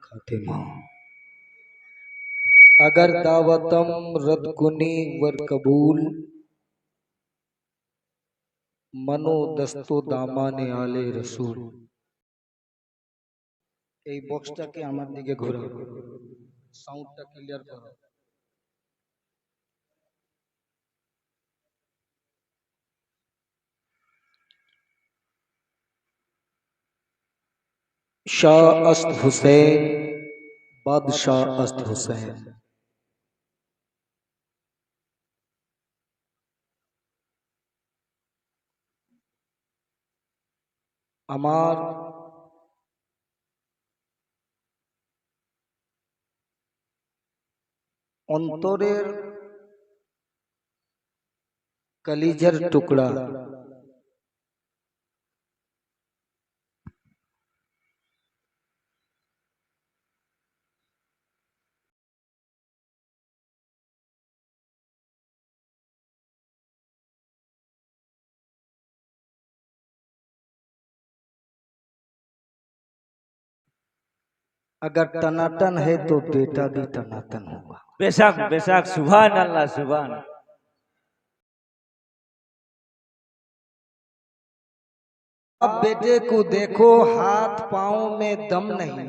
खातिमा। अगर दावतम रद कुनी वर कबूल मनो दस्तो दामाने आले रसूल। এই বক্সটাকে আমার দিকে ঘোরাও, সাউন্ডটা ক্লিয়ার করো। शाह अस्त हुसैन बादशाह अस्त हुसैन। আমার অন্তরের কলিজার টুকরা अगर टनाटन है तो बेटा भी टनाटन होगा। बेशक बेशक, सुभान अल्लाह सुभान। अब बेटे को देखो हाथ पांव में दम नहीं,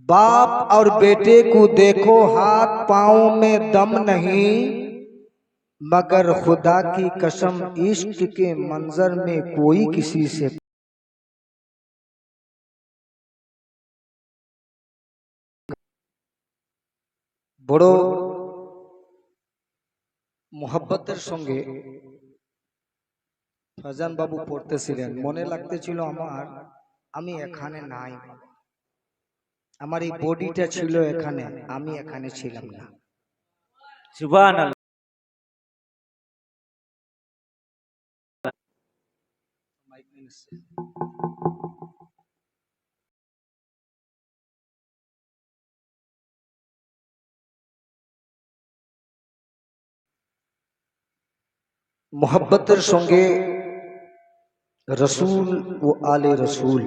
बाप और बेटे को देखो हाथ पांव में दम नहीं, मगर खुदा की कसम इश्क के मंजर में कोई किसी से बड़ो मोहब्बतेर संगे फैजान बाबू पढ़तेছিলেন। মনে লাগতেছিল আমার আমি এখানে নাই, আমার এই বডিটা ছিল এখানে, আমি এখানে ছিলাম না। सुभान अल्लाह। मोहब्बतेर संगे रसूल व आले रसूल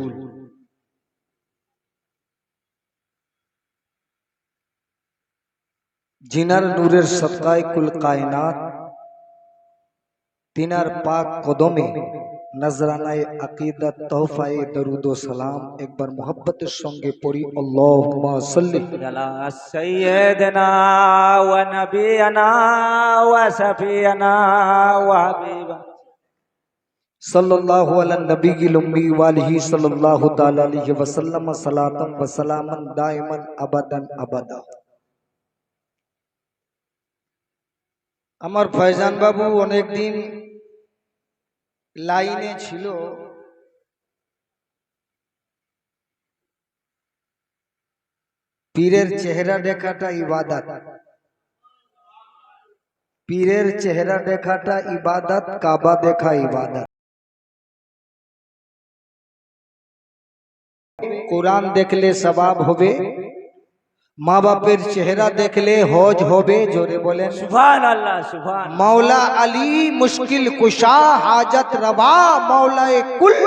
जिनार नूरेर सदकाए कुल कायनात तिनार पाक कदमे नजरानाए अकीदत तोहफाए दरूद व सलाम एक बार मोहब्बतेर संगे पढ़ी अल्लाहुम्मा सल्ली अला सय्यदना व नबियना व सफियना व हबीबा सल्लल्लाहु अला नबील उम्मी वालिही सल्लल्लाहु ताला अलैहि वसल्लम सलातन व सलामन दाइमन अबदन अबदा। আমার ফয়জান বাবু অনেকদিন লাইনে ছিল, পীরের চেহারা দেখাটা ইবাদত, পীরের চেহারা দেখাটা ইবাদত, কাবা দেখা ইবাদত। কোরআন দেখলে সওয়াব হবে, মা বাপের চেহারা দেখলে হজ হবে। জোরে বলেন सुभान अल्लाह सुभान। मौला अली मुश्किल कुशा हाजत रवा मौलाए कुल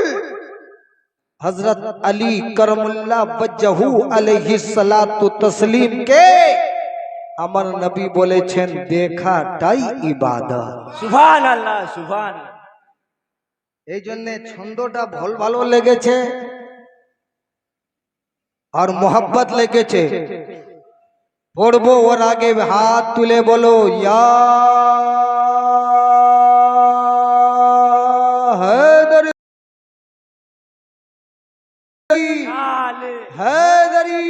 हजरत अली करमुल्ला वज्जहू अलैहि सलातु तस्लीम के আমার নবী বলেছেন দেখাটাই ইবাদত। सुभान अल्लाह सुभान। এই জন্য ছন্দটা ভালো লেগেছে और मोहब्बत লেগেছে। পড়বো ওর আগে হাত তুলে বলো ইয়া हैदरी हैदरी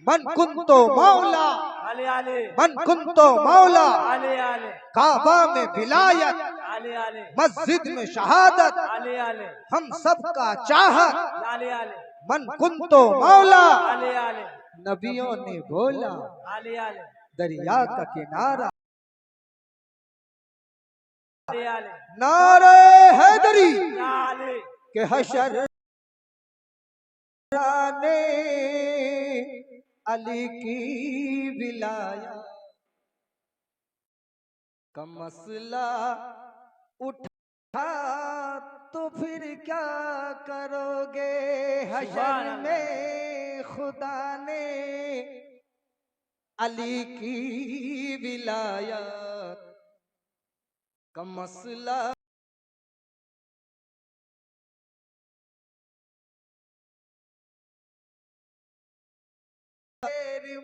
मन कुंतो मौला आले आले मन कुंतो मौला आले आले काबा में विलायत आले आले मस्जिद में शहादत आले आले हम सब का चाहत आले आले मन कुंतो मौला आले आले नबियों ने बोला आले आले दरिया का किनारा आले आले नारे हैदरी आले के हशर ने अली की विलाया का मसला उठा तो फिर क्या करोगे हशर में खुदा ने अली की विलायत का मसला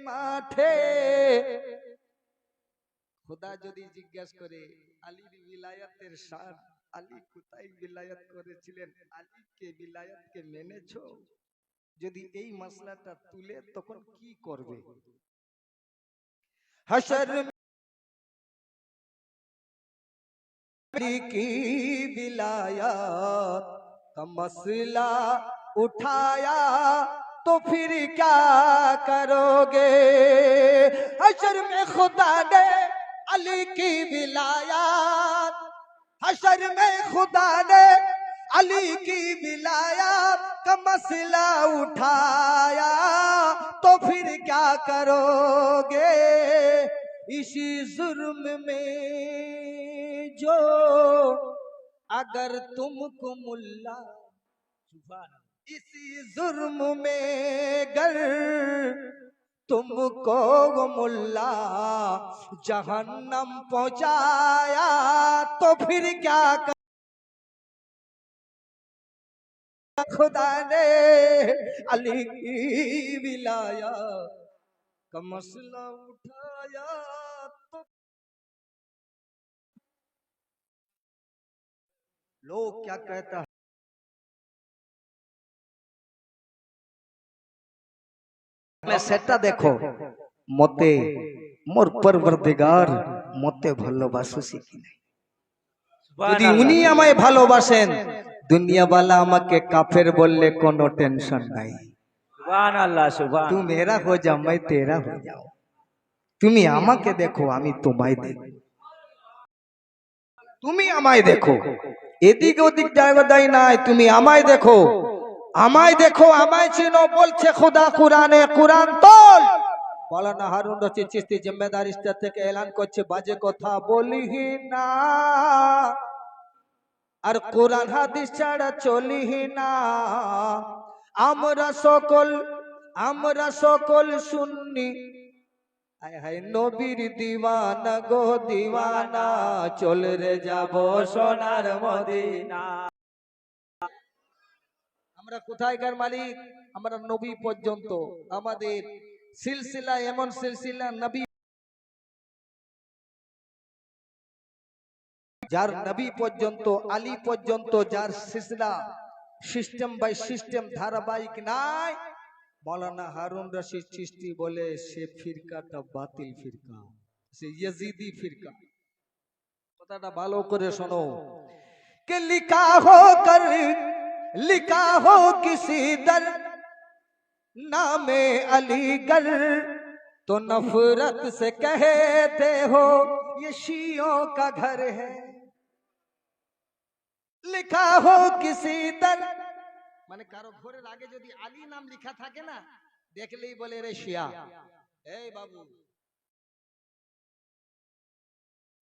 মাঠে খোদা যদি জিজ্ঞেস করে আলীর বিলায়াতের শান আলী কোথায় বিলায়াত করেছিলেন আলীকে বিলায়াতকে মেনেছো যদি এই মাসলাটা তুলে তখন কি করবে হাশর अली की विलायत का मसला उठाया तो फिर क्या करोगे हशर में खुदा ने अली की विलायत हशर में खुदा ने अली की विलायत का मसला उठाया तो फिर क्या करोगे इसी जुर्म में जो अगर तुमको मुल्ला इसी जुर्म में गर तुमको मुल्ला जहन्नम पहुंचाया तो फिर क्या कर खुदा ने अली की विलायत का मसला उठाया तो लोग क्या कहता है সেটা দেখো মতে মোর পরবর্তীগার মতে ভালোবাসুছি কি নাই যদি উনি আমায় ভালোবাসেন দুনিয়াওয়ালা আমাকে কাফের বললে কোনো টেনশন নাই सुभान अल्लाह सुभान तू मेरा हो जा मैं तेरा हो जाऊं তুমি আমাকে দেখো আমি তোমায় দেখো তুমি আমায় দেখো এদিক ওদিক জায়গা দেয় নাই তুমি আমায় দেখো আমায় চিনো বলছে খোদা কোরআনে কোরআন তোল মাওলানা হারুন রশিদ চিশতি জিম্মেদার স্টার থেকে এলান করছে বাজে কথা বলিহি না আর কোরআন হাদিস ছাড়া চলিহি না আমরা সকল সুন্নি হায় হায় নবীর দিওয়ানা গো দিওয়ানা চল রে যাব সোনার মদিনা আমরা কোথায়কার মালিক আমরা নবী পর্যন্ত আমাদের সিলসিলা এমন সিলসিলা নবী যার নবী পর্যন্ত আলী পর্যন্ত যার সিলসিলা সিস্টেম বাই সিস্টেম ধারাবাহিক নাই মাওলানা হারুন রশিদ চিশতি বলে সে ফিরকাটা বাতিল ফিরকা সে ইয়াজিদি ফিরকা কথাটা ভালো করে শোনো कि लिखा हो किसी दर नामे अलीगढ़ तो नफरत से कहते हो ये शियों का घर है लिखा हो किसी दर মানে কারো ঘরের আগে যদি আলী নাম লেখা থাকে না দেখলেই বলে রে শিয়া এই বাবু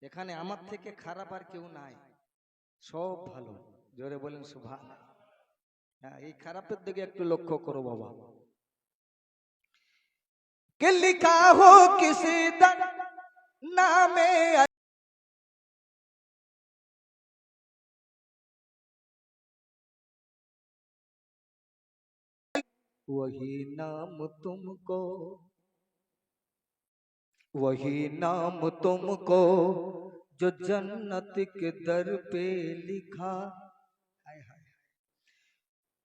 এখানে আমার থেকে খারাপ আর কেউ নাই সব ভালো জোরে বলেন সুবহানাল্লাহ হ্যাঁ এই খারাপের দিকে একটু লক্ষ্য করো বাবা কে লিখা হো কিসি দর নামে वही नाम तुमको जो जन्नत के दर पे लिखा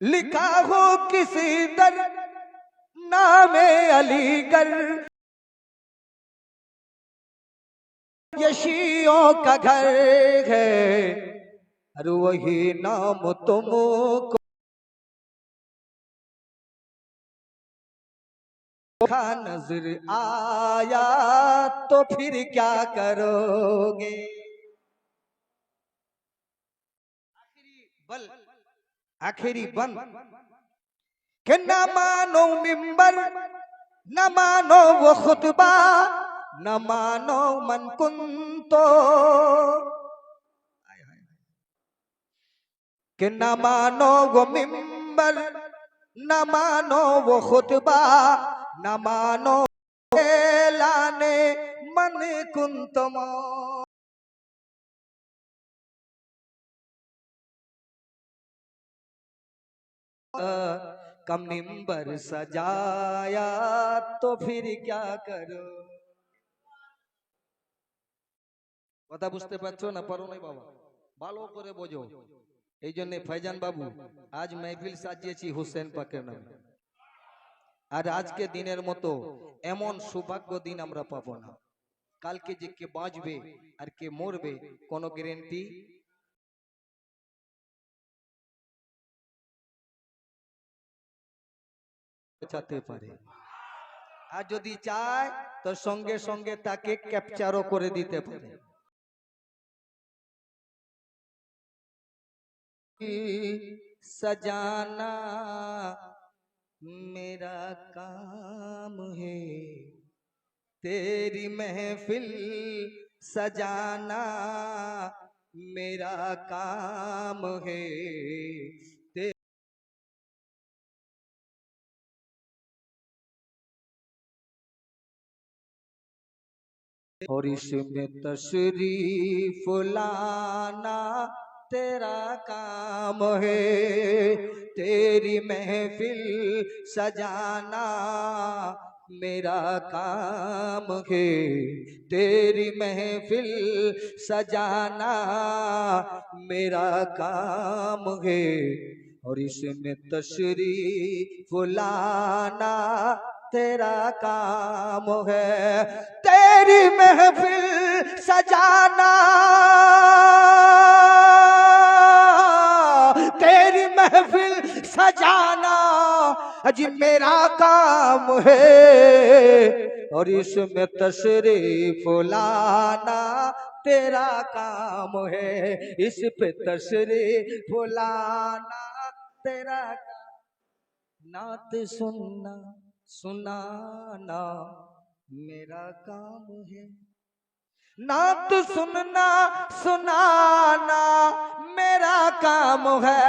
लिखा हो किसी दर नामे अलीगढ़ ये शियों का घर है और वही नाम तुमको नजर आया तो फिर क्या करोगे आखिरी बन कि न मानो मिंबर न मानो वो खुतबा न मानो मन कुन तो कि न मानो वो मिंबर, न मानो वो खुतबा, न मानो लाने मन कुन तुम। कम मिंबर सजाया तो फिर क्या करो। কথা বুঝতে পারছো না? পারো নাই বাবা, ভালো করে বোঝো। এই জন্য ফয়জান বাবু আজ মাহফিল সাজিয়েছি হোসেন পাকের নামে। আর আজকে দিনের মতো এমন সৌভাগ্য দিন আমরা পাবো না। কালকে যে কে বাঁচবে আর কে মরবে কোনো গ্যারান্টি চাতে পারে। আর যদি চায় তো সঙ্গে সঙ্গে তাকে ক্যাপচারও করে দিতে পারে। सजाना मेरा काम है, तेरी महफिल सजाना मेरा काम है। और इसमें तशरीफ लाना तेरा काम है, तेरी महफिल सजाना मेरा काम है, तेरी महफिल सजाना मेरा काम है। और इसमें तशरीफ लाना तेरा काम है, तेरी महफिल सजाना, तेरी महफिल सजाना अजी मेरा काम है। और इसमें तशरीफ लाना तेरा काम है, इस पे तशरीफ लाना तेरा काम। नात सुनना सुनाना मेरा काम है, नात सुनना सुनाना मेरा काम है,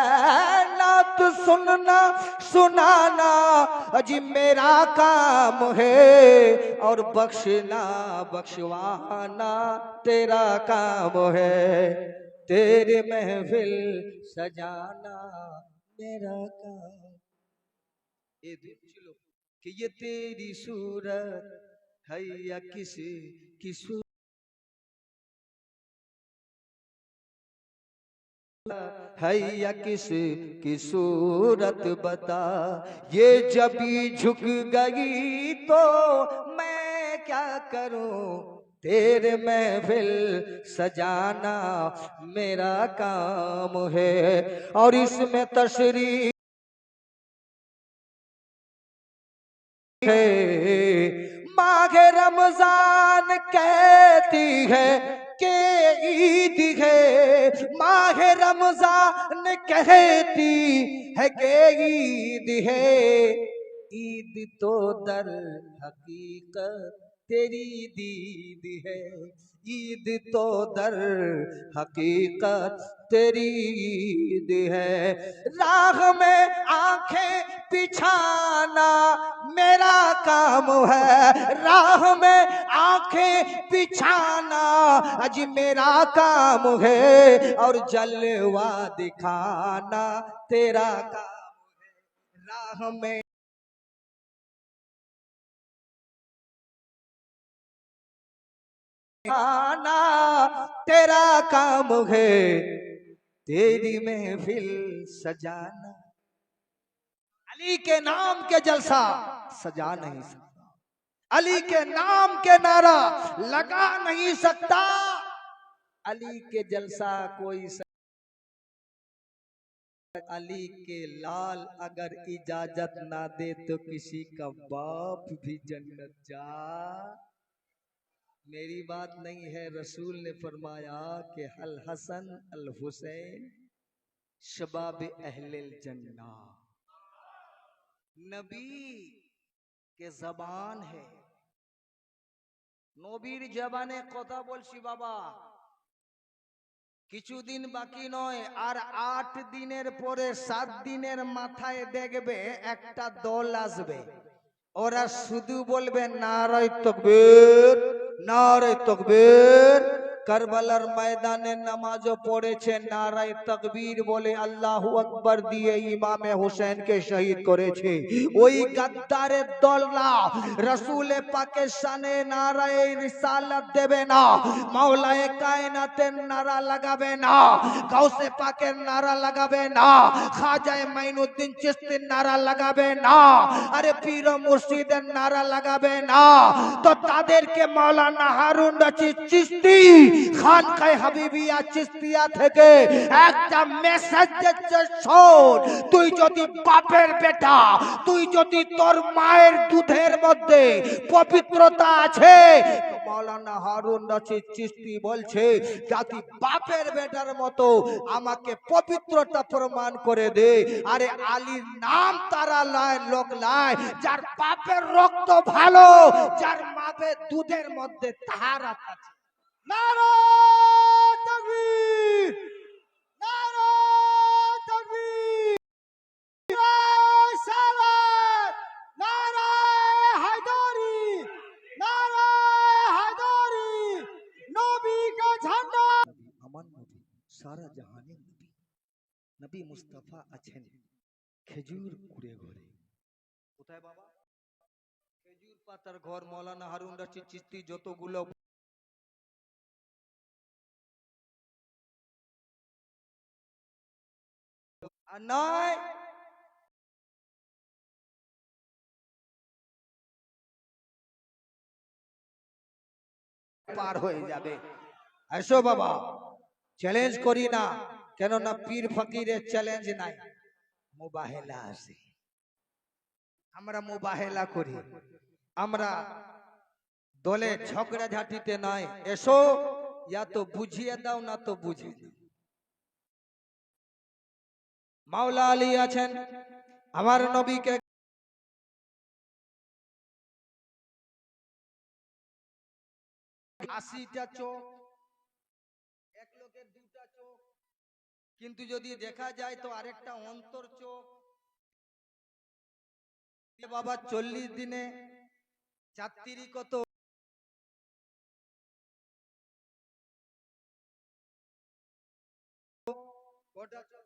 नात सुनना सुनाना अजी मेरा काम है। और बख्शना बख्शवाना तेरा काम है, तेरे महफिल सजाना मेरा काम। ये ছিল कि ये तेरी सूरत है या किसी की सूरत है या किसी की सूरत बता। ये जब भी झुक गई तो मैं क्या करूं, तेरे महफिल सजाना मेरा काम है। और इसमें तशरीफ है, माघे रमजान कहती है के ईद है, माघे रमजान कहती है के ईद है। ईद तो दर हकीकत तेरी दीद है, ईद तो दर हकीकत तेरी ईद है। राह में आंखें बिछाना मेरा काम है, राह में आंखें बिछाना अज मेरा काम है। और जलवा दिखाना तेरा काम है, राह में आना तेरा काम है, तेरी महफिल सजाना। अली के नाम के जलसा सजा नहीं सकता, अली के नाम के नारा लगा नहीं सकता, अली के जलसा कोई अली के लाल अगर इजाजत ना दे तो किसी का बाप भी जन्नत जा। मेरी बात नहीं है, रसूल ने फरमाया कि अल हसन अल हुसैन शबाब अहलिल जन्ना। नबी के जबान है, नबीर जबाने कथा बोलছি बाबा। কিছুদিন বাকি নয়, আর 8 দিনের পরে 7 দিনের মাথায় দেখবে একটা দল আসবে। ওরা শুধু বলবে নারায়ে তাকবীর, নারায়ে তাকবীর। কারবালার ময়দানে নামাজও পড়েছে, নারায়ে তাকবীর বলে আল্লাহু আকবার দিয়ে ইমামে হোসেনকে শহীদ করেছে। ওই গাদ্দারের দলরা রাসূলে পাকের শানে নারায়ে রিসালাত দেবে না, মাওলায়ে কায়নাতের নারা লাগাবে না, গাউসে পাকের নারা লাগাবে না, খাজায়ে মাইনুদ্দিন চিশতির নারা লাগাবে না, আরে পীর মুর্শিদের নারা লাগাবে না। তো তাদেরকে মাওলানা হারুন রশিদ চিশতি খানকায়ে হাবিবিয়া চিশতিয়া থেকে একটা মেসেজ দিচ্ছে, শোন, তুই যদি বাপের বেটা, তুই যদি তোর মায়ের দুধের মধ্যে পবিত্রতা আছে, তো মাওলানা হারুন রশিদ চিশতি বলছে জাতি বাপের বেটার মতো আমাকে পবিত্রতা প্রমাণ করে দে। আরে আলীর নাম তারা লয়, লোক লয় যার বাপের রক্ত ভালো, যার মাপের দুধের মধ্যে তাহারাত আছে। নারায়ে তাকবীর, নারায়ে তাকবীর, নারায়ে সালাত, নারায়ে হায়দারি, নারায়ে হায়দারি। নবী কা ঝান্ডা, আমার নবী সারা জাহানের নবী, নবী মুস্তাফা আছেন খেজুর কুড়ে ঘরে। কোথায় বাবা? খেজুর পাতার ঘর। মাওলানা হারুন রশিদ চিশতি যতগুলো আর নয়, পার হয়ে যাবে। এসো বাবা, চ্যালেঞ্জ করি না, কেননা পীর ফকিরের চ্যালেঞ্জ নাই, মুবাহেলা আছে। আমরা মুবাহেলা করি, আমরা দলে ঝগড়া ঝাঁটিতে নয়। এসো, ইয়া তো বুঝিয়ে দাও, না তো বুঝিয়ে দাও। মাওলা আলী আছেন, আমার নবীকে 80টা চোখ, এক লোকের 2টা চোখ, কিন্তু যদি দেখা যায় তো আরেকটা অন্তর চোখ। বাবা 40 দিনে 4 কত কটা চোখ?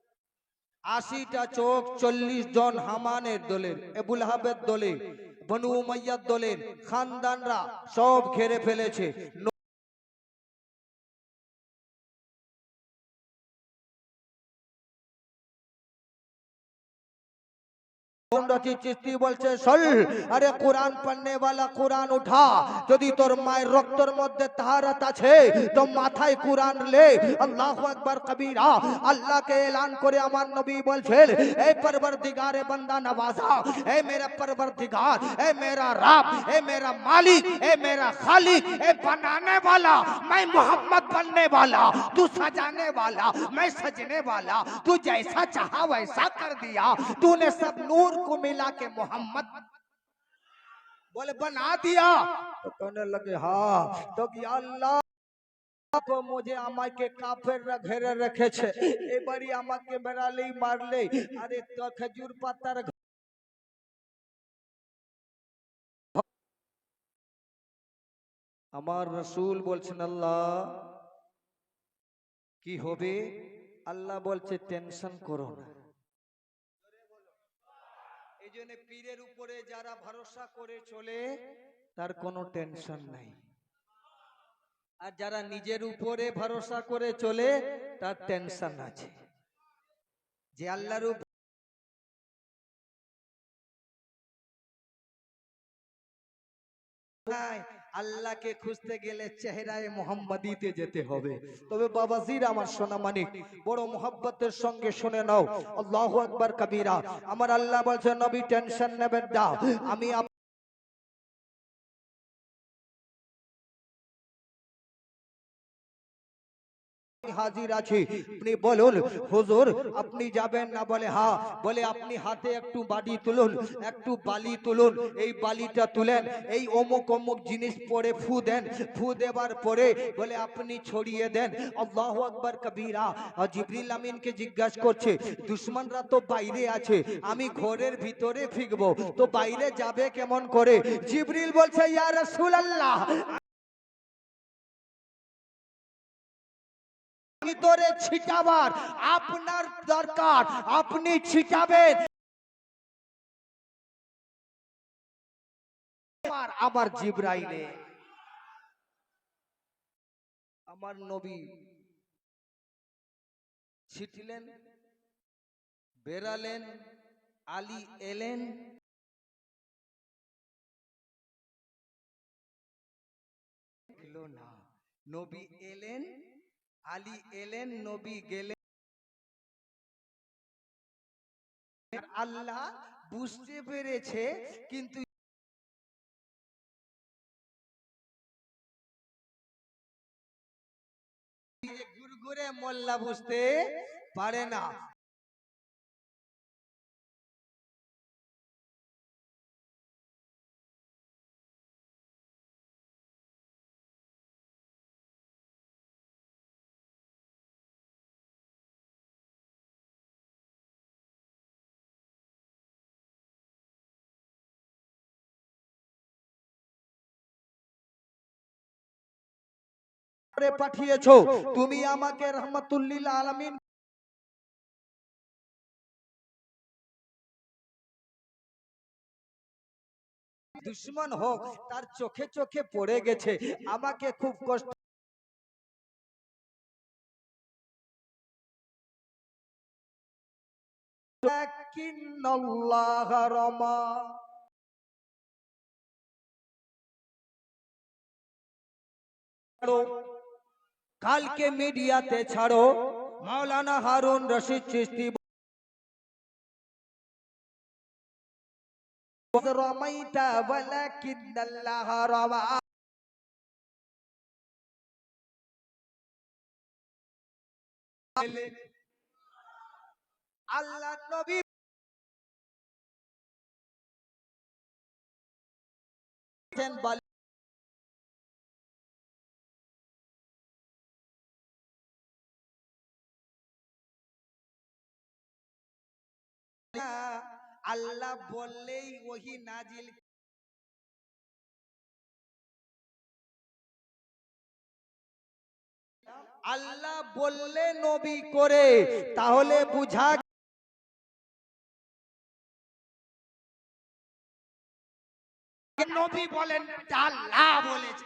80টা চোখ। 40 জন হামানের দলের, আবুল আহাবের দলের, বনু উমাইয়ার দলের খানদানরা সব ঘিরে ফেলেছে। চিশতি বলছে চল, আরে কোরআন পড়নে वाला কোরআন উঠা। যদি তোর মায়ের রক্তের মধ্যে তাহারাত আছে তো মাথায় কোরআন লে। আল্লাহু আকবার কবীরা। আল্লাহকে এলান করে আমার নবী বলছেন, এ পরবর্দিগারে বান্দা নওয়াজা, এ মেরা পরবর্দিগার, এ মেরা রব, এ মেরা মালিক, এ মেরা খালিক, এ बनाने वाला मैं मोहम्मद बनने वाला, तू सजाने वाला मैं सजने वाला, तू जैसा चाहा वैसा कर दिया, तूने सब नूर को मिला के मोहम्मद बोले बना दिया। तो कहने लगे हाँ, तो कि अल्लाह तो मुझे আমাকে কাফেররা ঘিরে রেখেছে, এবারে আমাকে মেরালেই মারলে। আরে তো খেজুর পাতার আমার রাসূল বলছেন আল্লাহ কি হবে? আল্লাহ বলছে টেনশন করো না। এই জন্য পীরের উপরে যারা ভরসা করে চলে তার কোনো টেনশন নাই, আর যারা নিজের উপরে ভরসা করে চলে তার টেনশন আছে। যে আল্লাহর উপর আল্লাহকে খুঁজতে গেলে চেহারায় মোহাম্মদীতে যেতে হবে। তবে বাবাজির আমার সোনা মানিক, বড় মোহাব্বতের সঙ্গে শুনে নাও, আল্লাহু আকবার কবীরা। আমার আল্লাহ বলছেন নবী টেনশন নেবেন না, আমি হাজির আছি। আপনি বলুন হুজুর আপনি যাবেন না? বলে হ্যাঁ। বলে আপনি হাতে একটু বালি তুলুন, একটু বালি তুলুন। এই বালিটা তুলেন, এই অমুক অমুক জিনিস পরে ফু দেন। ফু দেবার পরে বলে আপনি ছড়িয়ে দেন। আল্লাহু আকবার কবীরা। আর জিবরিল আমিনকে জিজ্ঞাসা করছে দুশমনরা তো বাইরে আছে, আমি ঘরের ভিতরে ফিকবো, তো বাইরে যাবে কেমন করে? জিবরিল বলছে ইয়া রাসূলুল্লাহ, ভিতরে ছিটাবার আপনার দরকার, আপনি ছিটাবেন। আমার জিবরাইলে আমার নবী ছিটিলেন, বেরালেন, আলী এলেন। এলো না, নবী এলেন, আলী এলেন, নবী গেলেন। আল্লাহ বুঝতে পেরেছে, কিন্তু গুরগুরে মোল্লা বুঝতে পারে না। পাঠিয়েছো তুমি আমাকে রহমাতুল্লিল আলামিন। দুশ্মন হোক, তার চোখে চোখে পড়ে গেছে, আমাকে খুব কষ্ট। লাকিন্নাল্লাহ রামা। কালকে মিডিয়াতে ছাড়ো, মাওলানা হারুন রশিদ চিশতি রামাইতা ওয়ালাকিন্নাল্লাহ রামা। আল্লাহ নবী আল্লাহ বললেই ওহি নাজিল। আল্লাহ বললে নবী করে, তাহলে বুঝা নবী বলেন আল্লাহ বলেছে।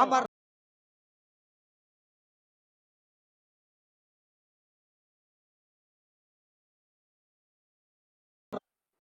আমার